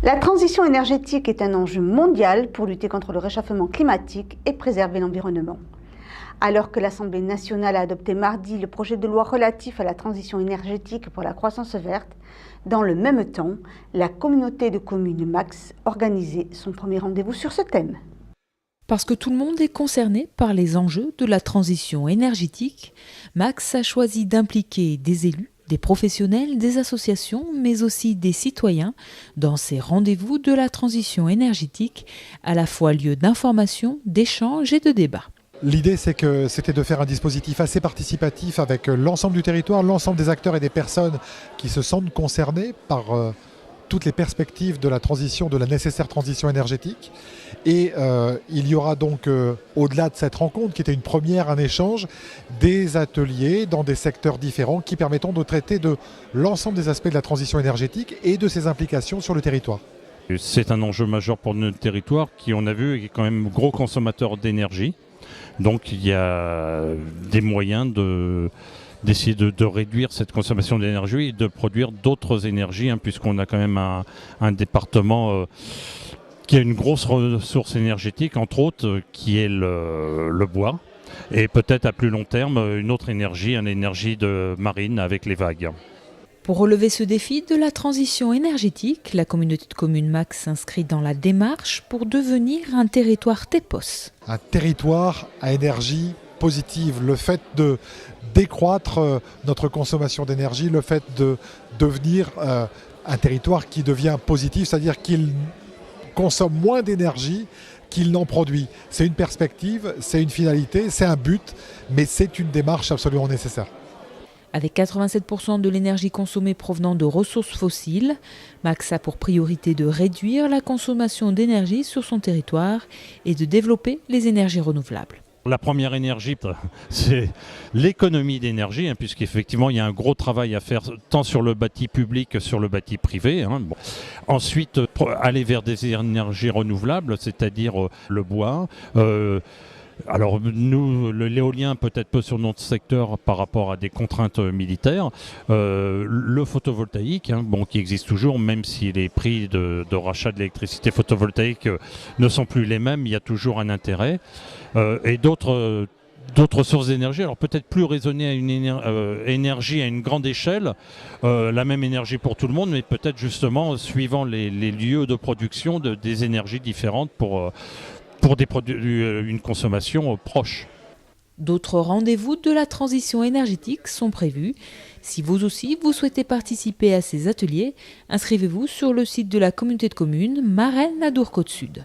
La transition énergétique est un enjeu mondial pour lutter contre le réchauffement climatique et préserver l'environnement. Alors que l'Assemblée nationale a adopté mardi le projet de loi relatif à la transition énergétique pour la croissance verte, dans le même temps, la communauté de communes MAX organisait son premier rendez-vous sur ce thème. Parce que tout le monde est concerné par les enjeux de la transition énergétique, MAX a choisi d'impliquer des élus, des professionnels, des associations, mais aussi des citoyens dans ces rendez-vous de la transition énergétique, à la fois lieu d'information, d'échange et de débat. L'idée, c'était de faire un dispositif assez participatif avec l'ensemble du territoire, l'ensemble des acteurs et des personnes qui se sentent concernés par toutes les perspectives de la nécessaire transition énergétique. Et il y aura donc, au-delà de cette rencontre, qui était une première, un échange, des ateliers dans des secteurs différents qui permettront de traiter de l'ensemble des aspects de la transition énergétique et de ses implications sur le territoire. C'est un enjeu majeur pour notre territoire qui, on a vu, est quand même gros consommateur d'énergie. Donc il y a des moyens d'essayer de réduire cette consommation d'énergie et de produire d'autres énergies, puisqu'on a quand même un département qui a une grosse ressource énergétique, entre autres, qui est le bois. Et peut-être à plus long terme, une autre énergie, une énergie marine avec les vagues. Pour relever ce défi de la transition énergétique, la communauté de communes MAX s'inscrit dans la démarche pour devenir un territoire TEPOS. Un territoire à énergie positive, le fait de décroître notre consommation d'énergie, le fait de devenir un territoire qui devient positif, c'est-à-dire qu'il consomme moins d'énergie qu'il n'en produit. C'est une perspective, c'est une finalité, c'est un but, mais c'est une démarche absolument nécessaire. Avec 87% de l'énergie consommée provenant de ressources fossiles, MAX a pour priorité de réduire la consommation d'énergie sur son territoire et de développer les énergies renouvelables. La première énergie, c'est l'économie d'énergie, puisqu'effectivement il y a un gros travail à faire tant sur le bâti public que sur le bâti privé. Bon. Ensuite, aller vers des énergies renouvelables, c'est-à-dire le bois. Alors nous, l'éolien peut-être peu sur notre secteur par rapport à des contraintes militaires. Le photovoltaïque, qui existe toujours, même si les prix de rachat de l'électricité photovoltaïque ne sont plus les mêmes, il y a toujours un intérêt. Et d'autres sources d'énergie, alors peut-être plus raisonner à une énergie à une grande échelle, la même énergie pour tout le monde, mais peut-être justement suivant les lieux de production des énergies différentes pour une consommation proche. D'autres rendez-vous de la transition énergétique sont prévus. Si vous aussi, vous souhaitez participer à ces ateliers, inscrivez-vous sur le site de la communauté de communes Marennes-Adour-Côte-Sud.